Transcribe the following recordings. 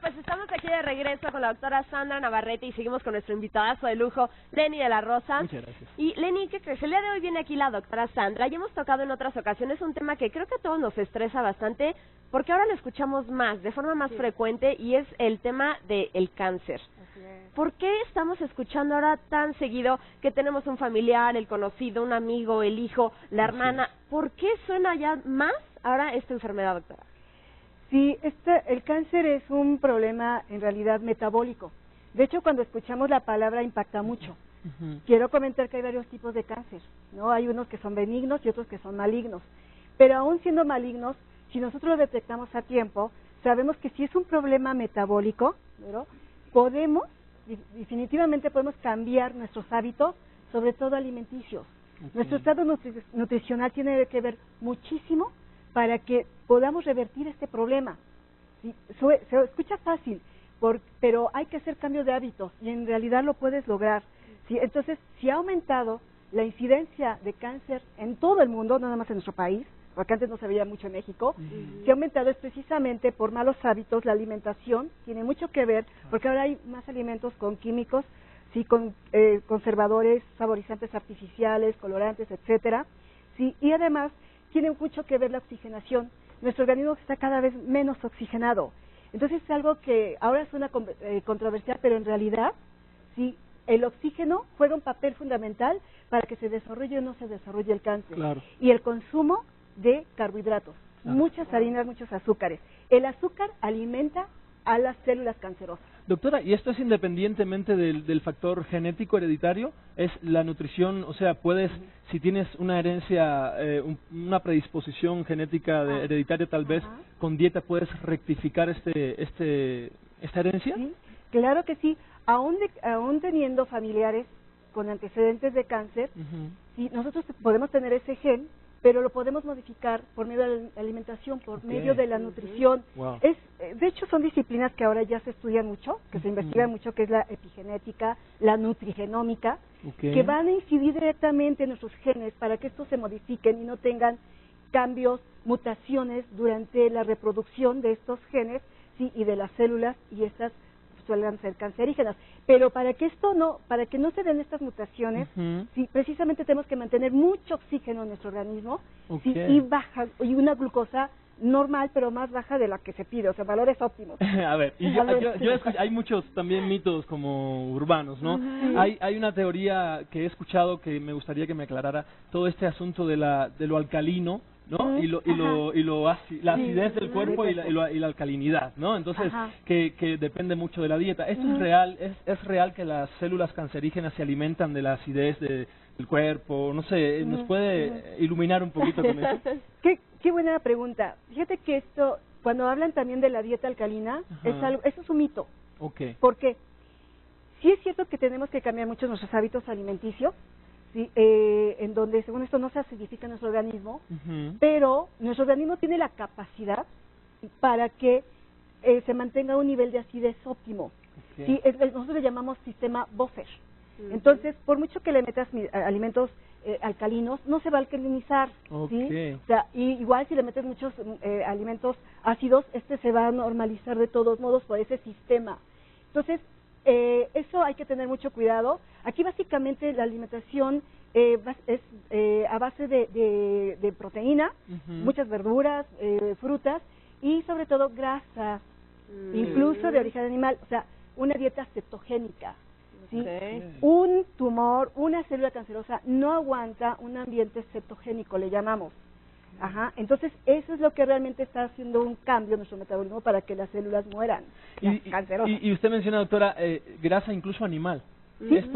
pues estamos aquí de regreso con la doctora Sandra Navarrete y seguimos con nuestro invitadazo de lujo, Lenny de la Rosa. Muchas gracias. Y Lenny, ¿qué crees? El día de hoy viene aquí la doctora Sandra y hemos tocado en otras ocasiones un tema que creo que a todos nos estresa bastante porque ahora lo escuchamos más, de forma más frecuente, y es el tema del cáncer. ¿Por qué estamos escuchando ahora tan seguido que tenemos un familiar, el conocido, un amigo, el hijo, la hermana? ¿Por qué suena ya más ahora esta enfermedad, doctora? Sí, el cáncer es un problema en realidad metabólico. De hecho, cuando escuchamos la palabra impacta mucho. Quiero comentar que hay varios tipos de cáncer, ¿no? Hay unos que son benignos y otros que son malignos. Pero aún siendo malignos, si nosotros lo detectamos a tiempo, sabemos que si es un problema metabólico, ¿no? Definitivamente podemos cambiar nuestros hábitos, sobre todo alimenticios. Nuestro estado nutricional tiene que ver muchísimo para que podamos revertir este problema. ¿Sí? Se escucha fácil, pero hay que hacer cambio de hábitos y en realidad lo puedes lograr. ¿Sí? Entonces, si ha aumentado la incidencia de cáncer en todo el mundo, no nada más en nuestro país, porque antes no se veía mucho en México, si ha aumentado es precisamente por malos hábitos. La alimentación tiene mucho que ver, porque ahora hay más alimentos con químicos, sí, con conservadores, saborizantes artificiales, colorantes, etcétera, sí, y además tiene mucho que ver la oxigenación. Nuestro organismo está cada vez menos oxigenado. Entonces es algo que ahora suena controversial, pero en realidad, sí, el oxígeno juega un papel fundamental para que se desarrolle o no se desarrolle el cáncer. Claro. Y el consumo de carbohidratos, muchas harinas, muchos azúcares. El azúcar alimenta a las células cancerosas. Doctora, ¿y esto es independientemente del factor genético hereditario? ¿Es la nutrición, o sea, puedes, si tienes una herencia, una predisposición genética hereditaria tal vez, con dieta puedes rectificar esta herencia? Sí, claro que sí. Aún teniendo familiares con antecedentes de cáncer, sí, nosotros podemos tener ese gen, pero lo podemos modificar por medio de la alimentación, por medio de la nutrición. Wow. De hecho, son disciplinas que ahora ya se estudian mucho, que se investigan mucho, que es la epigenética, la nutrigenómica, que van a incidir directamente en nuestros genes para que estos se modifiquen y no tengan cambios, mutaciones durante la reproducción de estos genes, sí, y de las células, y estas suelen ser cancerígenas. Pero para que no se den estas mutaciones, sí, precisamente tenemos que mantener mucho oxígeno en nuestro organismo, sí, y una glucosa normal, pero más baja de la que se pide, o sea, valores óptimos. A ver, y yo escucho, hay muchos también mitos como urbanos, ¿no? Hay una teoría que he escuchado que me gustaría que me aclarara, todo este asunto de lo alcalino, ¿no? La acidez del cuerpo y la alcalinidad, ¿no? Entonces, que depende mucho de la dieta. ¿Esto es real? ¿Es real que las células cancerígenas se alimentan de la acidez del cuerpo? No sé, ¿nos puede iluminar un poquito con eso? Qué buena pregunta. Fíjate que esto, cuando hablan también de la dieta alcalina, eso es un mito. ¿Por qué? Sí es cierto que tenemos que cambiar mucho nuestros hábitos alimenticios, ¿sí? En donde según esto no se acidifica nuestro organismo, pero nuestro organismo tiene la capacidad para que se mantenga un nivel de acidez óptimo. ¿Sí? Nosotros le llamamos sistema buffer. Entonces, por mucho que le metas alimentos alcalinos, no se va a alcalinizar. ¿Sí? O sea, igual si le metes muchos alimentos ácidos, se va a normalizar de todos modos por ese sistema. Entonces, eso hay que tener mucho cuidado. Aquí básicamente la alimentación es a base de proteína, muchas verduras, frutas y sobre todo grasas, incluso de origen animal, o sea, una dieta cetogénica. ¿Sí? Un tumor, una célula cancerosa no aguanta un ambiente cetogénico, le llamamos. Entonces eso es lo que realmente está haciendo un cambio en nuestro metabolismo para que las células mueran, cancerosas. Y usted menciona, doctora, grasa incluso animal.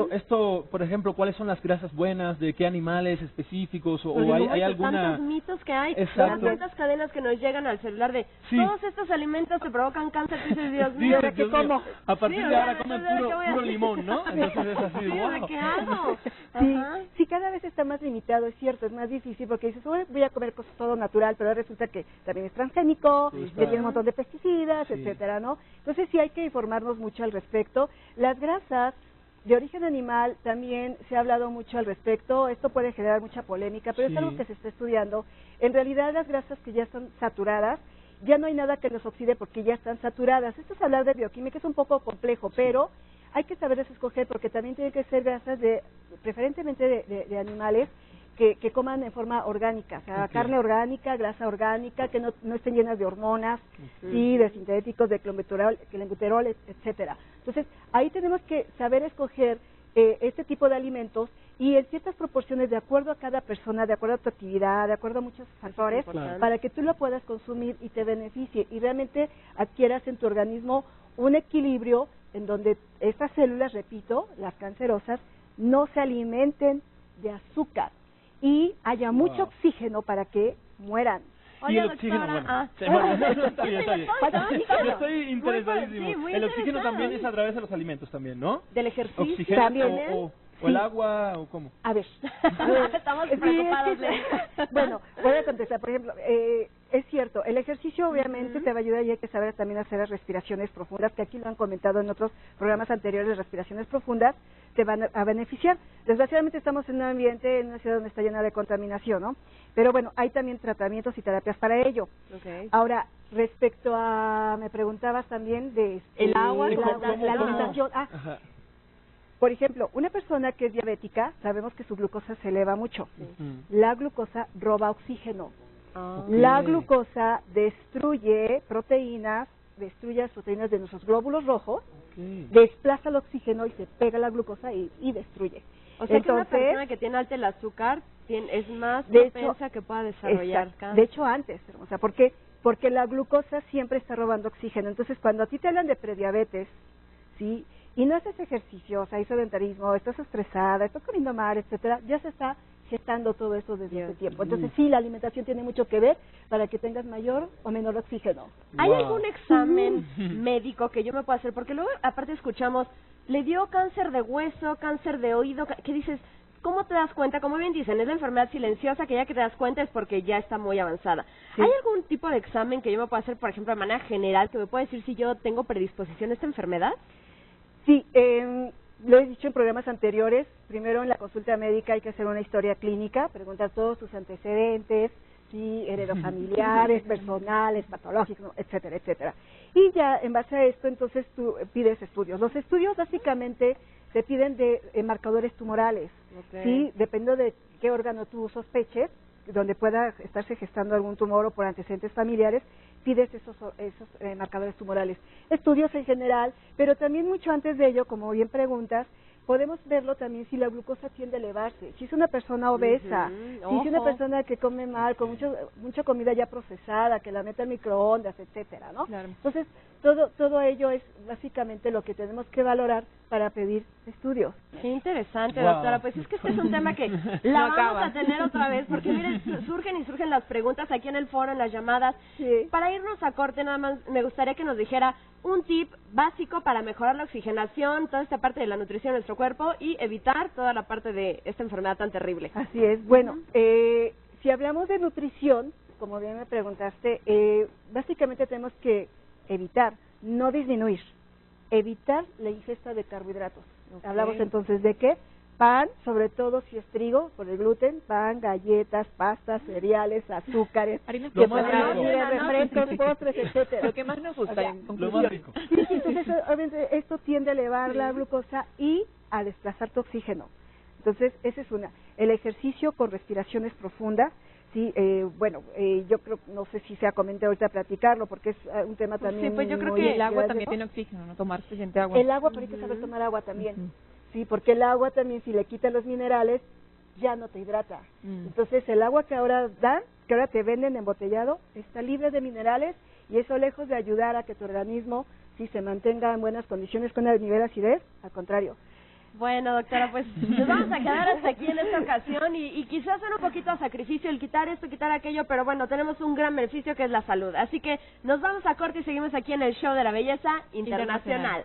Esto, por ejemplo, ¿cuáles son las grasas buenas? ¿De qué animales específicos? ¿O hay alguna...? Tantos mitos que hay, tantas cadenas que nos llegan al celular de todos estos alimentos te provocan cáncer, y dices, Dios mío, ¿de qué como? A partir de ahora comen puro limón, ¿no? Entonces es así, ¿de qué hago? Sí, cada vez está más limitado, es cierto, es más difícil porque dices, voy a comer cosas todo natural, pero resulta que también es transgénico, que tiene un montón de pesticidas, etcétera, ¿no? Entonces sí hay que informarnos mucho al respecto. Las grasas de origen animal también se ha hablado mucho al respecto. Esto puede generar mucha polémica, pero es algo que se está estudiando. En realidad las grasas que ya están saturadas ya no hay nada que los oxide porque ya están saturadas. Esto es hablar de bioquímica, es un poco complejo, pero hay que saber escoger porque también tienen que ser grasas preferentemente de animales que coman en forma orgánica, o sea, carne orgánica, grasa orgánica, que no estén llenas de hormonas, y de sintéticos, de clenbuterol, etcétera. Entonces, ahí tenemos que saber escoger este tipo de alimentos y en ciertas proporciones de acuerdo a cada persona, de acuerdo a tu actividad, de acuerdo a muchos factores, para que tú lo puedas consumir y te beneficie y realmente adquieras en tu organismo un equilibrio en donde estas células, repito, las cancerosas, no se alimenten de azúcar y haya mucho oxígeno para que mueran. Oye, el oxígeno, está bien. Yo estoy interesadísimo. El oxígeno también es a través de los alimentos también, ¿no? Del ejercicio. ¿Oxígeno también. o el agua o cómo? A ver. Estamos preocupados. Bueno, voy a contestar. Por ejemplo, es cierto, el ejercicio obviamente te va a ayudar y hay que saber también hacer las respiraciones profundas, que aquí lo han comentado en otros programas anteriores, respiraciones profundas te van a beneficiar. Desgraciadamente estamos en un ambiente, en una ciudad donde está llena de contaminación, ¿no? Pero bueno, hay también tratamientos y terapias para ello. Ahora, respecto a, me preguntabas también de el agua, la alimentación. Por ejemplo, una persona que es diabética, sabemos que su glucosa se eleva mucho. La glucosa roba oxígeno. La glucosa destruye proteínas de nuestros glóbulos rojos, desplaza el oxígeno y se pega la glucosa y destruye. O sea, que una persona que tiene alto el azúcar es más propensa que pueda desarrollar cáncer. De hecho, antes, o sea, ¿por qué? Porque la glucosa siempre está robando oxígeno. Entonces, cuando a ti te hablan de prediabetes, ¿sí?, y no haces ejercicio, o sea, hay sedentarismo, estás estresada, estás comiendo mal, etcétera, ya se está gestando todo eso desde ese tiempo. Entonces, sí, la alimentación tiene mucho que ver para que tengas mayor o menor oxígeno. ¿Hay algún examen médico que yo me pueda hacer? Porque luego, aparte, escuchamos, le dio cáncer de hueso, cáncer de oído, ¿qué dices? ¿Cómo te das cuenta? Como bien dicen, es la enfermedad silenciosa que ya que te das cuenta es porque ya está muy avanzada. ¿Hay algún tipo de examen que yo me pueda hacer, por ejemplo, de manera general, que me pueda decir si yo tengo predisposición a esta enfermedad? Sí, lo he dicho en programas anteriores. Primero, en la consulta médica hay que hacer una historia clínica, preguntar todos tus antecedentes, sí, heredofamiliares, personales, patológicos, etcétera, etcétera. Y ya en base a esto, entonces tú pides estudios. Los estudios básicamente te piden de marcadores tumorales, sí, dependiendo de qué órgano tú sospeches, donde pueda estarse gestando algún tumor o por antecedentes familiares, pides esos marcadores tumorales. Estudios en general, pero también mucho antes de ello, como bien preguntas, podemos verlo también si la glucosa tiende a elevarse, si es una persona obesa, si es una persona que come mal, con mucha comida ya procesada, que la mete al microondas, etcétera, ¿no? Claro. Entonces, todo ello es básicamente lo que tenemos que valorar para pedir estudios. Qué interesante, doctora. Pues es que este es un tema que la vamos a tener otra vez, porque miren, surgen las preguntas aquí en el foro, en las llamadas. Para irnos a corte, nada más me gustaría que nos dijera un tip básico para mejorar la oxigenación, toda esta parte de la nutrición de nuestro cuerpo y evitar toda la parte de esta enfermedad tan terrible. Así es. Bueno, si hablamos de nutrición, como bien me preguntaste, básicamente tenemos que evitar, no disminuir, evitar la ingesta de carbohidratos. Hablamos entonces de qué? Pan, sobre todo si es trigo, por el gluten, pan, galletas, pastas, cereales, azúcares, refrescos, postres, etcétera. Lo que más nos gusta, en conclusión. Lo más rico. Sí, entonces obviamente esto tiende a elevar la glucosa y a desplazar tu oxígeno. Entonces, esa es una. El ejercicio con respiraciones profundas. Sí, yo creo, no sé si sea conveniente ahorita platicarlo, porque es un tema también. Sí, pues yo creo que el agua también tiene oxígeno, ¿no? Tomar suficiente agua. El agua, pero hay que saber tomar agua también. Sí, porque el agua también, si le quitan los minerales, ya no te hidrata. Entonces, el agua que ahora dan, que ahora te venden embotellado, está libre de minerales y eso, lejos de ayudar a que tu organismo se mantenga en buenas condiciones con el nivel de acidez, al contrario. Bueno, doctora, pues nos vamos a quedar hasta aquí en esta ocasión y quizás sea un poquito a sacrificio el quitar esto, quitar aquello, pero bueno, tenemos un gran beneficio que es la salud. Así que nos vamos a corte y seguimos aquí en el Show de la Belleza Internacional.